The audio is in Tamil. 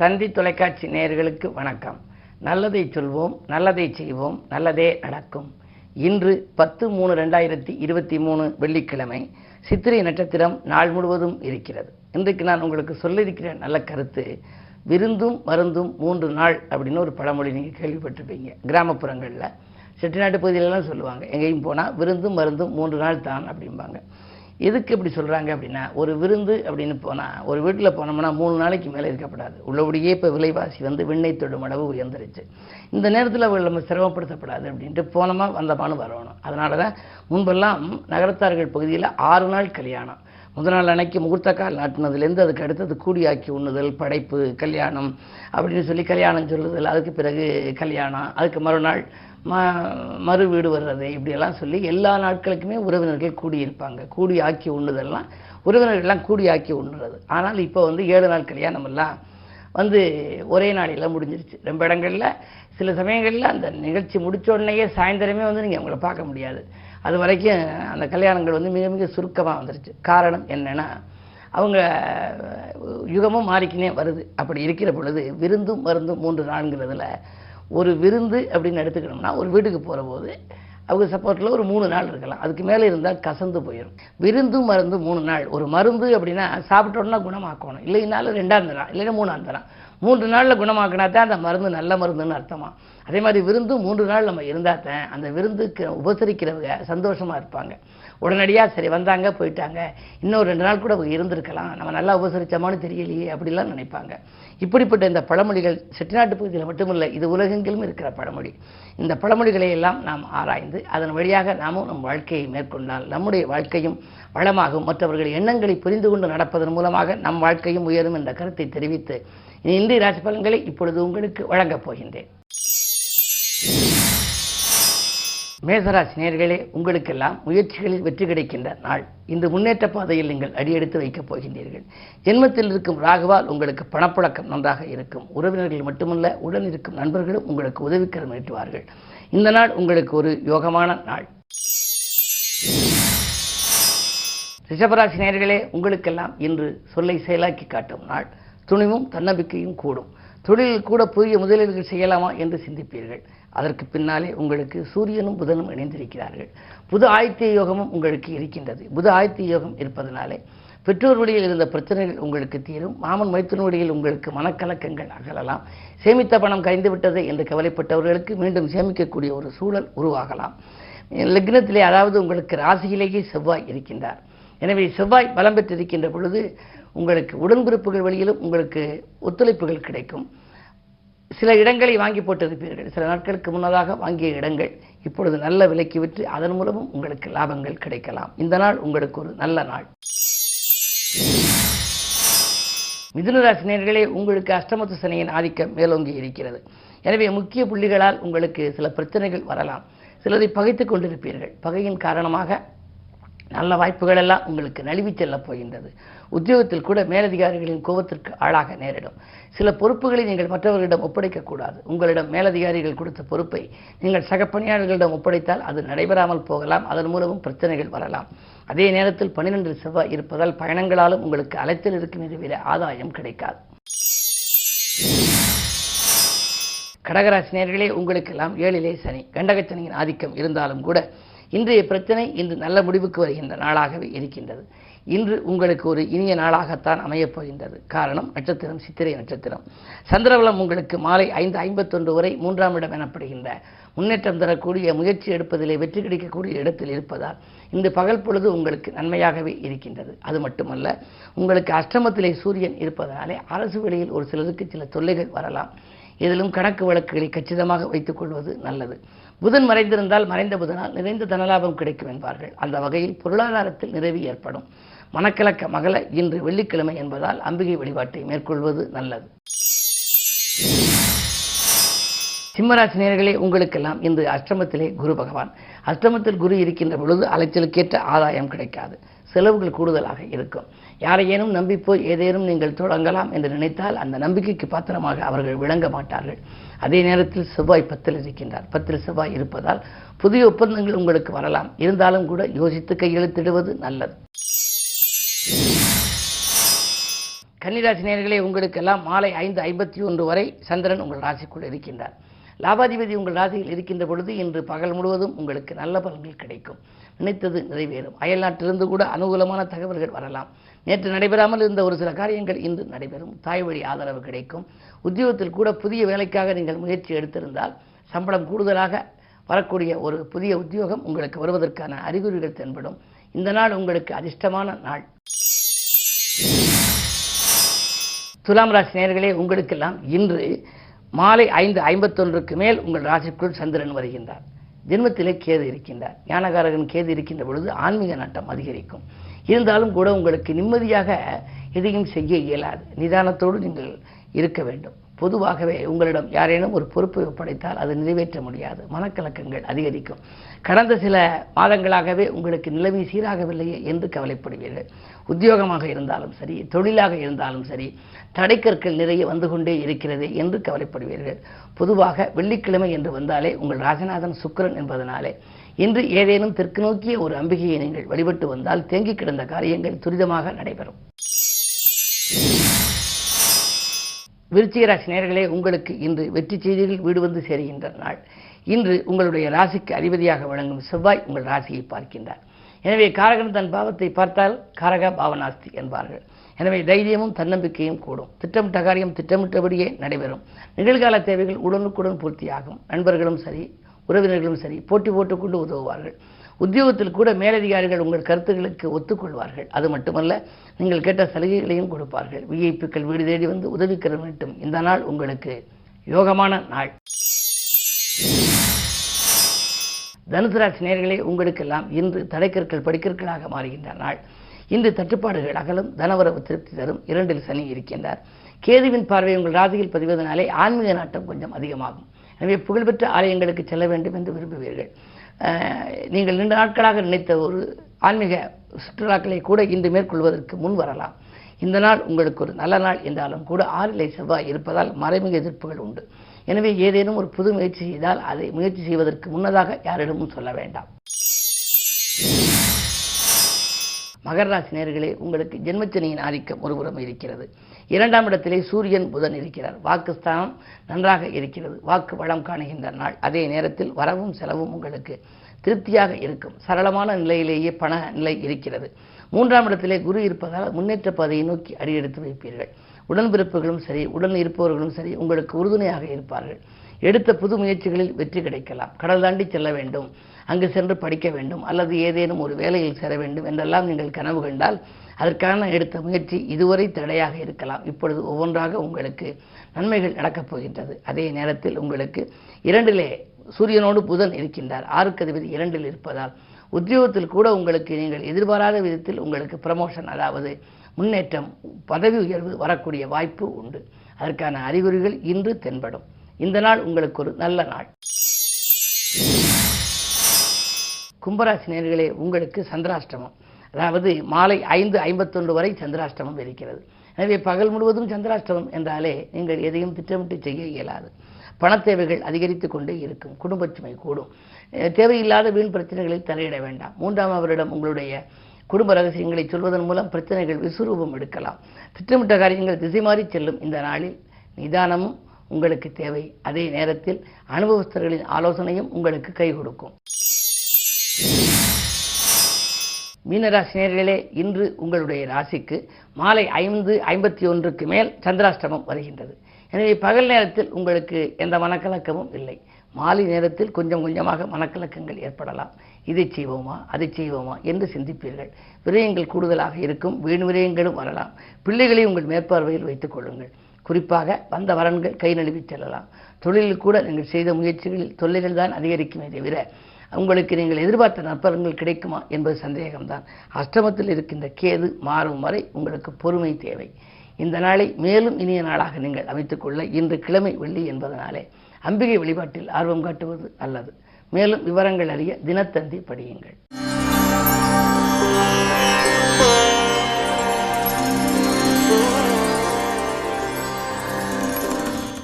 தந்தி தொலைக்காட்சி நேயர்களுக்கு வணக்கம். நல்லதை சொல்வோம், நல்லதை செய்வோம், நல்லதே நடக்கும். இன்று 10/3/2023 வெள்ளிக்கிழமை. சித்திரை நட்சத்திரம் நாள் முழுவதும் இருக்கிறது. இன்றைக்கு நான் உங்களுக்கு சொல்லியிருக்கிற நல்ல கருத்து, விருந்தும் மருந்தும் 3 நாள் அப்படின்னு ஒரு பழமொழி நீங்கள் கேள்விப்பட்டிருப்பீங்க. கிராமப்புறங்களில் செட்டிநாட்டு பகுதியிலலாம் சொல்லுவாங்க, எங்கேயும் போனால் விருந்தும் மருந்தும் 3 நாள் தான் அப்படிம்பாங்க. எதுக்கு இப்படி சொல்கிறாங்க அப்படின்னா, ஒரு விருந்து அப்படின்னு போனால், ஒரு வீட்டில் போனோம்னா 3 நாளைக்கு மேலே இருக்கப்படாது. உள்ளபடியே இப்போ விலைவாசி விண்ணை தொடும் அளவு உயர்ந்துருச்சு. இந்த நேரத்தில் அவர்கள் நம்ம சிரமப்படுத்தப்படாது அப்படின்ட்டு போனோமா வந்தமானு வரணும். அதனால தான் முன்பெல்லாம் நகரத்தார்கள் பகுதியில் 6 நாள் கல்யாணம். முதல் நாள் அன்னைக்கு முகூர்த்தக்கால் நாட்டினதுலேருந்து அதுக்கு அடுத்தது கூடியாக்கி உண்ணுதல், படைப்பு, கல்யாணம் அப்படின்னு சொல்லி கல்யாணம் சொல்லுதல், அதுக்கு பிறகு கல்யாணம், அதுக்கு மறுநாள் மறு வீடு வர்றது, இப்படியெல்லாம் சொல்லி எல்லா நாட்களுக்குமே உறவினர்கள் கூடியிருப்பாங்க. கூடி ஆக்கி உண்ணுதல்லாம் உறவினர்கள்லாம் கூடி ஆக்கி உண்ணுறது. ஆனால் இப்போ 7 நாள் கல்யாணம் எல்லாம் ஒரே நாளையில் முடிஞ்சிருச்சு. ரொம்ப இடங்களில் சில சமயங்களில் அந்த நிகழ்ச்சி முடித்த உடனேயே சாயந்தரமே நீங்கள் அவங்கள பார்க்க முடியாது. அது வரைக்கும் அந்த கல்யாணங்கள் மிக மிக சுருக்கமாக வந்துருச்சு. காரணம் என்னென்னா, அவங்க யுகமும் மாறிக்கினே வருது. அப்படி இருக்கிற பொழுது விருந்தும் மருந்தும் 3 நாளுங்கிறதுல ஒரு விருந்து அப்படின்னு எடுத்துக்கணும்னா, ஒரு வீட்டுக்கு போகிற போது அவங்க சப்போர்ட்டில் ஒரு 3 நாள் இருக்கலாம். அதுக்கு மேலே இருந்தால் கசந்து போயிடும். விருந்தும் மருந்து 3 நாள். ஒரு மருந்து அப்படின்னா சாப்பிட்டோன்னா குணமாக்கணும், இல்லைனாலும் 2ஆம் தரம், இல்லைன்னா 3ஆம் தரம். 3 நாளில் குணமாக்கினா தான் அந்த மருந்து நல்ல மருந்துன்னு அர்த்தமா. அதே மாதிரி விருந்தும் 3 நாள் நம்ம இருந்தால் தான் அந்த விருந்துக்கு உபசரிக்கிறவங்க சந்தோஷமாக இருப்பாங்க. உடனடியாக சரி வந்தாங்க போயிட்டாங்க, இன்னும் 2 நாள் கூட அவங்க இருந்திருக்கலாம், நம்ம நல்லா உபசரித்தோமான்னு தெரியலையே அப்படிலாம் நினைப்பாங்க. இப்படிப்பட்ட இந்த பழமொழிகள் செட்டிநாட்டு பகுதியில் மட்டுமில்லை, இது உலகெங்கிலும் இருக்கிற பழமொழி. இந்த பழமொழிகளை எல்லாம் நாம் ஆராய்ந்து அதன் வழியாக நாமும் நம் வாழ்க்கையை மேற்கொண்டால் நம்முடைய வாழ்க்கையும் வளமாகும். மற்றவர்கள் எண்ணங்களை புரிந்து கொண்டு நடப்பதன் மூலமாக நம் வாழ்க்கையும் உயரும் என்ற கருத்தை தெரிவித்து இன்றைய ராசி பலன்களை இப்பொழுது உங்களுக்கு வழங்கப் போகின்றேன். மேசராசி நேயர்களே, உங்களுக்கெல்லாம் முயற்சிகளில் வெற்றி கிடைக்கின்ற நாள். இந்த முன்னேற்ற பாதையில் நீங்கள் அடியெடுத்து வைக்கப் போகின்றீர்கள். ஜென்மத்தில் இருக்கும் ராகுவால் உங்களுக்கு பணப்புழக்கம் நன்றாக இருக்கும். உறவினர்கள் மட்டுமல்ல, உடன் இருக்கும் நண்பர்களும் உங்களுக்கு உதவிக்கரம் நீட்டுவார்கள். இந்த நாள் உங்களுக்கு ஒரு யோகமான நாள். ரிஷபராசி நேயர்களே, உங்களுக்கெல்லாம் இன்று சொல்லை செயலாக்கி காட்டும் நாள். துணிவும் தன்னம்பிக்கையும் கூடும். தொழிலில் கூட புதிய முதலீடுகள் செய்யலாமா என்று சிந்திப்பீர்கள். அதற்கு பின்னாலே உங்களுக்கு சூரியனும் புதனும் இணைந்திருக்கிறார்கள். புது ஆதித்ய யோகமும் உங்களுக்கு இருக்கின்றது. புத ஆதித்ய யோகம் இருப்பதனாலே பெற்றோர் வழியில் இருந்த பிரச்சனைகள் உங்களுக்கு தீரும். மாமன் மைத்துன வழியில் உங்களுக்கு மனக்கலக்கங்கள் அகலலாம். சேமித்த பணம் கரைந்து விட்டது என்று கவலைப்பட்டவர்களுக்கு மீண்டும் சேமிக்கக்கூடிய ஒரு சூழல் உருவாகலாம். லக்னத்திலே, அதாவது உங்களுக்கு ராசியிலேயே செவ்வாய் இருக்கின்றார். எனவே செவ்வாய் பலம் பெற்றிருக்கின்ற பொழுது உங்களுக்கு உடன்பிறப்புகள் வழியிலும் உங்களுக்கு ஒத்துழைப்புகள் கிடைக்கும். சில இடங்களை வாங்கி போட்டிருப்பீர்கள். சில நாட்களுக்கு முன்னதாக வாங்கிய இடங்கள் இப்பொழுது நல்ல விலைக்கு விற்று அதன் மூலமும் உங்களுக்கு லாபங்கள் கிடைக்கலாம். இந்த நாள் உங்களுக்கு ஒரு நல்ல நாள். மிதுனராசி நேயர்களே, உங்களுக்கு அஷ்டமத்து சனியின் ஆதிக்கம் மேலோங்கி இருக்கிறது. எனவே முக்கிய புள்ளிகளால் உங்களுக்கு சில பிரச்சனைகள் வரலாம். சிலரை பகைத்துக் கொண்டிருப்பீர்கள். பகையின் காரணமாக நல்ல வாய்ப்புகள் எல்லாம் உங்களுக்கு நழுவி செல்லப் போகின்றது. உத்தியோகத்தில் கூட மேலதிகாரிகளின் கோபத்திற்கு ஆளாக நேரிடும். சில பொறுப்புகளை நீங்கள் மற்றவர்களிடம் ஒப்படைக்கக்கூடாது. உங்களிடம் மேலதிகாரிகள் கொடுத்த பொறுப்பை நீங்கள் சக பணியாளர்களிடம் ஒப்படைத்தால் அது நடைபெறாமல் போகலாம். அதன் மூலமும் பிரச்சனைகள் வரலாம். அதே நேரத்தில் 12 செவ்வாய் இருப்பதால் பயணங்களாலும் உங்களுக்கு அலைச்சல் இருக்கும் இதுவிட ஆதாயம் கிடைக்காது. கடகராசி நேயர்களே, உங்களுக்கெல்லாம் 7லே சனி, கண்டகச்சனியின் ஆதிக்கம் இருந்தாலும் கூட இன்றைய பிரச்சனை இன்று நல்ல முடிவுக்கு வருகின்ற நாளாகவே இருக்கின்றது. இன்று உங்களுக்கு ஒரு இனிய நாளாகத்தான் அமையப் போகின்றது. காரணம், நட்சத்திரம் சித்திரை நட்சத்திரம். சந்திரபலம் உங்களுக்கு மாலை 5:51 வரை 3ஆம் இடம் எனப்படுகின்ற முன்னேற்றம் தரக்கூடிய, முயற்சி எடுப்பதிலே வெற்றி கிடைக்கக்கூடிய இடத்தில் இருப்பதால் இந்த பகல் பொழுது உங்களுக்கு நன்மையாகவே இருக்கின்றது. அது மட்டுமல்ல, உங்களுக்கு அஷ்டமத்திலே சூரியன் இருப்பதனாலே அரசு வேளையில் ஒரு சிலருக்கு சில தொல்லைகள் வரலாம். இதிலும் கணக்கு வழக்குகளை கச்சிதமாக வைத்துக் கொள்வது நல்லது. புதன் மறைந்திருந்தால் மறைந்த புதனால் நிறைந்த தனலாபம் கிடைக்கும் என்பார்கள். அந்த வகையில் பொருளாதாரத்தில் நிறைவு ஏற்படும். மனக்கலக்க மகள இன்று வெள்ளிக்கிழமை என்பதால் அம்பிகை வழிபாட்டை மேற்கொள்வது நல்லது. சிம்மராசி நேயர்களே, உங்களுக்கெல்லாம் இன்று அஷ்டமத்திலே குரு பகவான். அஷ்டமத்தில் குரு இருக்கின்ற பொழுது அலைச்சலுக்கேற்ற ஆதாயம் கிடைக்காது. செலவுகள் கூடுதலாக இருக்கும். யாரையேனும் நம்பிப்போய் ஏதேனும் நீங்கள் தொடங்கலாம் என்று நினைத்தால் அந்த நம்பிக்கைக்கு பாத்திரமாக அவர்கள் விளங்க மாட்டார்கள். அதே நேரத்தில் செவ்வாய் 10ல் இருக்கின்றார். 10ல் செவ்வாய் இருப்பதால் புதிய ஒப்பந்தங்கள் உங்களுக்கு வரலாம். இருந்தாலும் கூட யோசித்து கையெழுத்திடுவது நல்லது. கன்னிராசி நேயர்களே, உங்களுக்கெல்லாம் மாலை 5:51 வரை சந்திரன் உங்கள் ராசிக்குள் இருக்கின்றார். லாபாதிபதி உங்கள் ராசியில் இருக்கின்ற பொழுது இன்று பகல் முழுவதும் உங்களுக்கு நல்ல பலன்கள் கிடைக்கும். நினைத்தது நிறைவேறும். அயல்நாட்டிலிருந்து கூட அனுகூலமான தகவல்கள் வரலாம். நேற்று நடைபெறாமல் இருந்த ஒரு சில காரியங்கள் இன்று நடைபெறும். தாய் வழி ஆதரவு கிடைக்கும். உத்தியோகத்தில் கூட புதிய வேலைக்காக நீங்கள் முயற்சி எடுத்திருந்தால் சம்பளம் கூடுதலாக வரக்கூடிய ஒரு புதிய உத்தியோகம் உங்களுக்கு வருவதற்கான அறிகுறிகள் தென்படும். இந்த நாள் உங்களுக்கு அதிர்ஷ்டமான நாள். துலாம் ராசி நேயர்களே, உங்களுக்கெல்லாம் இன்று மாலை 5:51 மேல் உங்கள் ராசிக்குள் சந்திரன் வருகின்றார். ஜென்மத்திலே கேது இருக்கின்றார். ஞானகாரகன் கேது இருக்கின்ற பொழுது ஆன்மீக நாட்டம் அதிகரிக்கும். இருந்தாலும் கூட உங்களுக்கு நிம்மதியாக எதையும் செய்ய இயலாது. நிதானத்தோடு நீங்கள் இருக்க வேண்டும். பொதுவாகவே உங்களிடம் யாரேனும் ஒரு பொறுப்பை ஒப்படைத்தால் அதை நிறைவேற்ற முடியாது. மனக்கலக்கங்கள் அதிகரிக்கும். கடந்த சில மாதங்களாகவே உங்களுக்கு நிலைமை சீராகவில்லையே என்று கவலைப்படுவீர்கள். உத்தியோகமாக இருந்தாலும் சரி, தொழிலாக இருந்தாலும் சரி, தடைக்கற்கள் நிறைய வந்து கொண்டே இருக்கிறது என்று கவலைப்படுவீர்கள். பொதுவாக வெள்ளிக்கிழமை என்று வந்தாலே உங்கள் ராசிநாதன் சுக்கிரன் என்பதனாலே இன்று ஏதேனும் தெற்கு நோக்கிய ஒரு அம்பிகையை நீங்கள் வழிபட்டு வந்தால் தேங்கி கிடந்த காரியங்கள் துரிதமாக நடைபெறும். விருச்சிக ராசி நேயர்களே, உங்களுக்கு இன்று வெற்றி செய்திகள் வீடு வந்து சேருகின்ற நாள். இன்று உங்களுடைய ராசிக்கு அதிபதியாக விளங்கும் செவ்வாய் உங்கள் ராசியை பார்க்கின்றார். எனவே காரகன் தன் பாவத்தை பார்த்தால் காரக பாவனாஸ்தி என்பார்கள். எனவே தைரியமும் தன்னம்பிக்கையும் கூடும். திட்டமிட்ட காரியம் திட்டமிட்டபடியே நடைபெறும். நிகழ்கால தேவைகள் உடனுக்குடன் பூர்த்தியாகும். நண்பர்களும் சரி, உறவினர்களும் சரி, போட்டி போட்டுக்கொண்டு உதவுவார்கள். உத்தியோகத்தில் கூட மேலதிகாரிகள் உங்கள் கருத்துக்களுக்கு ஒத்துக்கொள்வார்கள். அது மட்டுமல்ல, நீங்கள் கேட்ட சலுகைகளையும் கொடுப்பார்கள். விஐபிக்கள் வீடு தேடி வந்து உதவிக்கரம் நீட்டும். இந்த நாள் உங்களுக்கு யோகமான நாள். தனுசு ராசி நேயர்களே, உங்களுக்கெல்லாம் இன்று தடைக்கற்கள் படிக்கற்களாக மாறுகின்ற நாள். இன்று தட்டுப்பாடுகள் அகலும். தனவரவு திருப்தி தரும். 2இல் சனி இருக்கின்றார். கேதுவின் பார்வை உங்கள் ராசியில் பதிவதனாலே ஆன்மீக நாட்டம் கொஞ்சம் அதிகமாகும். எனவே புகழ்பெற்ற ஆலயங்களுக்கு செல்ல வேண்டும் என்று விரும்புவீர்கள். நீங்கள் நீண்ட நாட்களாக நினைத்த ஒரு ஆன்மீக சுற்றுலாக்களை கூட இன்று மேற்கொள்வதற்கு முன் வரலாம். இந்த நாள் உங்களுக்கு ஒரு நல்ல நாள் என்றாலும் கூட 6இலே செவ்வாய் இருப்பதால் மறைமுக எதிர்ப்புகள் உண்டு. எனவே ஏதேனும் ஒரு புது முயற்சி செய்தால் அதை முயற்சி செய்வதற்கு முன்னதாக யாரிடமும் சொல்ல வேண்டாம். மகர ராசி நேயர்களே, உங்களுக்கு ஜென்மச்சனியின் ஆதிக்கம் ஒருபுறம் இருக்கிறது. 2ஆம் இடத்திலே சூரியன் புதன் இருக்கிறார். வாக்குஸ்தானம் நன்றாக இருக்கிறது. வாக்கு வளம் காணுகின்ற நாள். அதே நேரத்தில் வரவும் செலவும் உங்களுக்கு திருப்தியாக இருக்கும். சரளமான நிலையிலேயே பண நிலை இருக்கிறது. 3ஆம் இடத்திலே குரு இருப்பதால் முன்னேற்ற பாதையை நோக்கி அடியெடுத்து வைப்பீர்கள். உடன்பிறப்புகளும் சரி, உடன் இருப்பவர்களும் சரி உங்களுக்கு உறுதுணையாக இருப்பார்கள். எடுத்த புது முயற்சிகளில் வெற்றி கிடைக்கலாம். கடல் தாண்டி செல்ல வேண்டும், அங்கு சென்று படிக்க வேண்டும், அல்லது ஏதேனும் ஒரு வேலையில் சேர வேண்டும் என்றெல்லாம் நீங்கள் கனவு கண்டால் அதற்கான எடுத்த முயற்சி இதுவரை தடையாக இருக்கலாம். இப்பொழுது ஒவ்வொன்றாக உங்களுக்கு நன்மைகள் நடக்கப் போகின்றது. அதே நேரத்தில் உங்களுக்கு 2இலே சூரியனோடு புதன் இருக்கின்றார். 6க்கு அதிபதி 2இல் இருப்பதால் உத்தியோகத்தில் கூட உங்களுக்கு நீங்கள் எதிர்பாராத விதத்தில் உங்களுக்கு ப்ரமோஷன், அதாவது முன்னேற்றம், பதவி உயர்வு வரக்கூடிய வாய்ப்பு உண்டு. அதற்கான அறிகுறிகள் இன்று தென்படும். இந்த நாள் உங்களுக்கு ஒரு நல்ல நாள். கும்பராசி நேயர்களே, உங்களுக்கு சந்திராஷ்டமம், அதாவது மாலை 5:51 வரை சந்திராஷ்டமம் இருக்கிறது. எனவே பகல் முழுவதும் சந்திராஷ்டமம் என்றாலே நீங்கள் எதையும் திட்டமிட்டு செய்ய இயலாது. பணத்தேவைகள் அதிகரித்து கொண்டே இருக்கும். குடும்பச் சுமை கூடும். தேவையில்லாத வீண் பிரச்சனைகளில் தலையிட வேண்டாம். 3ஆம் அவரிடம் உங்களுடைய குடும்ப ரகசியங்களை சொல்வதன் மூலம் பிரச்சனைகள் விஸ்வரூபம் எடுக்கலாம். திட்டமிட்ட காரியங்கள் திசை மாறி செல்லும். இந்த நாளில் நிதானமும் உங்களுக்கு தேவை. அதே நேரத்தில் அனுபவஸ்தர்களின் ஆலோசனையும் உங்களுக்கு கை கொடுக்கும். மீனராசி நேயர்களே, இன்று உங்களுடைய ராசிக்கு மாலை 5:51 மேல் சந்திராஷ்டமம் வருகின்றது. எனவே பகல் நேரத்தில் உங்களுக்கு எந்த மனக்கலக்கமும் இல்லை. மாலை நேரத்தில் கொஞ்சம் கொஞ்சமாக மனக்கலக்கங்கள் ஏற்படலாம். இதை செய்வோமா அதை செய்வோமா என்று சிந்திப்பீர்கள். விரயங்கள் கூடுதலாக இருக்கும். வீண் விரயங்களும் வரலாம். பிள்ளைகளை உங்கள் மேற்பார்வையில் வைத்துக் கொள்ளுங்கள். குறிப்பாக வந்த வரன்கள் கை நழுவி செல்லலாம். தொழிலில் கூட நீங்கள் செய்த முயற்சிகளில் தொல்லைகள் தான் அதிகரிக்குமே தவிர உங்களுக்கு நீங்கள் எதிர்பார்த்த நற்பலன்கள் கிடைக்குமா என்பது சந்தேகம்தான். அஷ்டமத்தில் இருக்கின்ற கேது மாறும் வரை உங்களுக்கு பொறுமை தேவை. இந்த நாளை மேலும் இனிய நாளாக நீங்கள் அமைத்துக்கொள்ள இன்று கிழமை வெள்ளி என்பதனாலே அம்பிகை வழிபாட்டில் ஆர்வம் காட்டுவது நல்லது. மேலும் விவரங்கள் அறிய தினத்தந்தி படியுங்கள்.